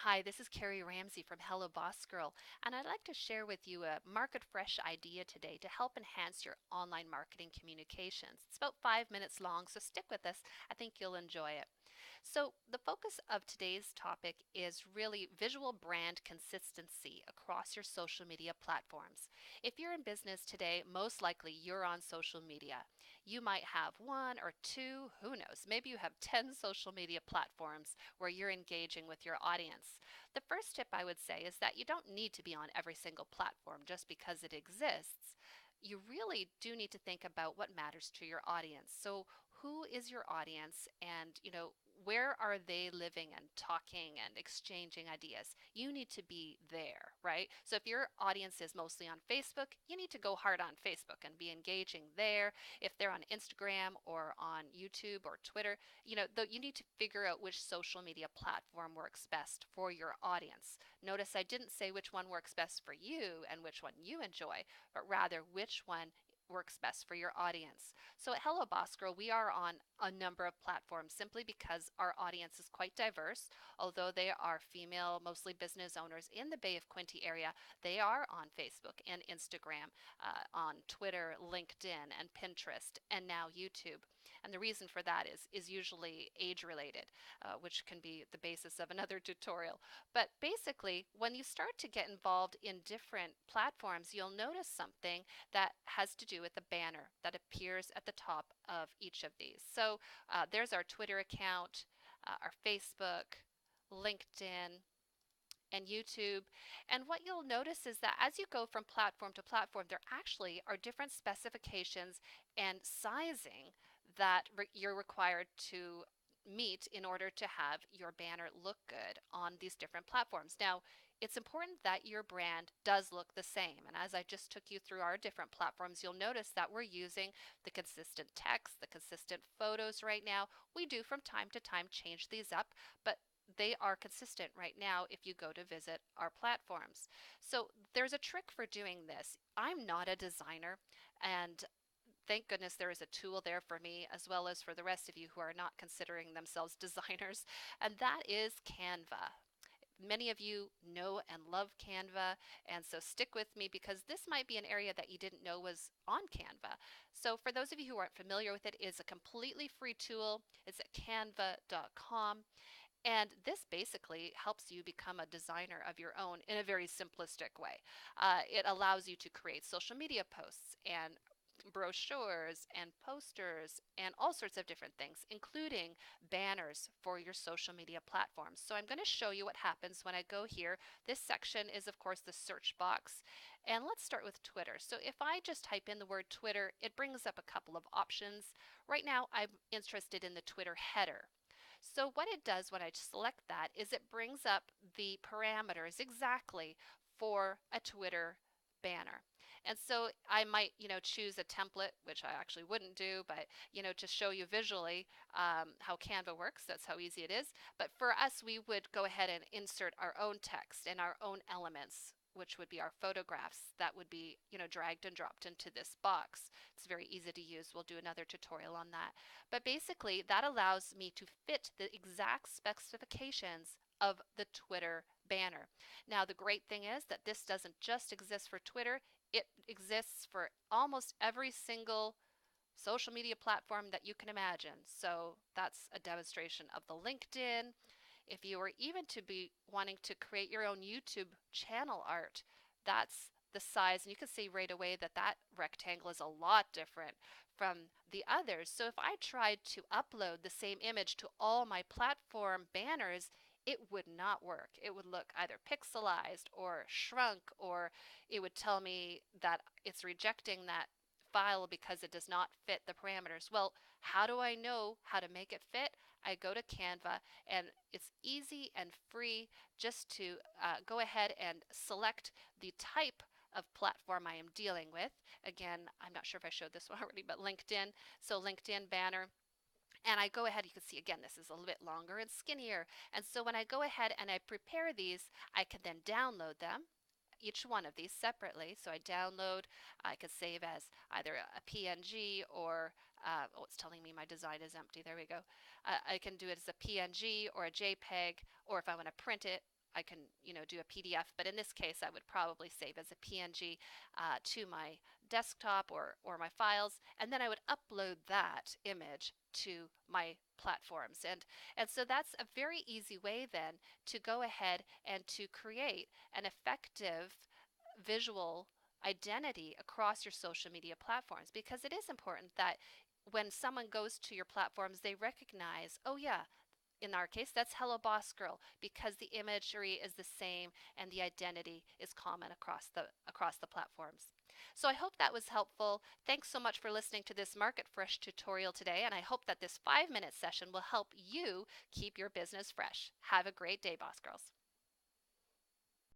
Hi, this is Carrie Ramsey from Hello Boss Girl, and I'd like to share with you a market fresh idea today to help enhance your online marketing communications. It's about 5 minutes long, so stick with us. I think you'll enjoy it. So, the focus of today's topic is really visual brand consistency across your social media platforms. If you're in business today, most likely you're on social media. You might have one or two, who knows, maybe you have 10 social media platforms where you're engaging with your audience. The first tip I would say is that you don't need to be on every single platform just because it exists. You really do need to think about what matters to your audience. So, who is your audience and, where are they living and talking and exchanging ideas? You need to be there, right? So if your audience is mostly on Facebook, you need to go hard on Facebook and be engaging there. If they're on Instagram or on YouTube or Twitter, you need to figure out which social media platform works best for your audience. Notice I didn't say which one works best for you and which one you enjoy, but rather which one works best for your audience. So at Hello Boss Girl, we are on a number of platforms simply because our audience is quite diverse. Although they are female, mostly business owners in the Bay of Quinte area, they are on Facebook and Instagram, on Twitter, LinkedIn, and Pinterest, and now YouTube. And the reason for that is usually age related, which can be the basis of another tutorial. But basically, when you start to get involved in different platforms, you'll notice something that has to do with the banner that appears at the top of each of these. So there's our Twitter account, our Facebook, LinkedIn, and YouTube. And what you'll notice is that as you go from platform to platform, there actually are different specifications and sizing that you're required to meet in order to have your banner look good on these different platforms. Now, it's important that your brand does look the same. And as I just took you through our different platforms, you'll notice that we're using the consistent text, the consistent photos right now. We do from time to time change these up, but they are consistent right now if you go to visit our platforms. So there's a trick for doing this. I'm not a designer, and thank goodness there is a tool there for me as well as for the rest of you who are not considering themselves designers, and that is Canva. Many of you know and love Canva, and so stick with me because this might be an area that you didn't know was on Canva. So for those of you who aren't familiar with it, it's a completely free tool. It's at canva.com. And this basically helps you become a designer of your own in a very simplistic way. It allows you to create social media posts and brochures and posters and all sorts of different things, including banners for your social media platforms. So I'm going to show you what happens when I go here. This section is, of course, the search box. And let's start with Twitter. So if I just type in the word Twitter, it brings up a couple of options. Right now, I'm interested in the Twitter header. So what it does when I select that is it brings up the parameters exactly for a Twitter banner. And so I might, choose a template, which I actually wouldn't do, but, to show you visually how Canva works, that's how easy it is. But for us, we would go ahead and insert our own text and our own elements, which would be our photographs that would be, dragged and dropped into this box. It's very easy to use. We'll do another tutorial on that. But basically, that allows me to fit the exact specifications of the Twitter banner. Now, the great thing is that this doesn't just exist for Twitter, it exists for almost every single social media platform that you can imagine. So that's a demonstration of the LinkedIn. If you were even to be wanting to create your own YouTube channel art, that's the size. And you can see right away that that rectangle is a lot different from the others. So if I tried to upload the same image to all my platform banners, it would not work. It would look either pixelized or shrunk, or it would tell me that it's rejecting that file because it does not fit the parameters. Well, how do I know how to make it fit? I go to Canva, and it's easy and free just to go ahead and select the type of platform I am dealing with. Again, I'm not sure if I showed this one already, but LinkedIn. So LinkedIn banner. And I go ahead, you can see again, this is a little bit longer and skinnier. And so when I go ahead and I prepare these, I can then download them, each one of these separately. So I download, I could save as either a PNG or, oh, it's telling me my design is empty. There we go. I can do it as a PNG or a JPEG, or if I want to print it, I can, do a PDF, but in this case, I would probably save as a PNG to my desktop or my files, and then I would upload that image to my platforms. And so that's a very easy way then to go ahead and to create an effective visual identity across your social media platforms, because it is important that when someone goes to your platforms, they recognize, oh yeah, in our case, that's Hello Boss Girl, because the imagery is the same and the identity is common across the platforms. So I hope that was helpful. Thanks so much for listening to this Market Fresh tutorial today, and I hope that this 5-minute session will help you keep your business fresh. Have a great day, Boss Girls.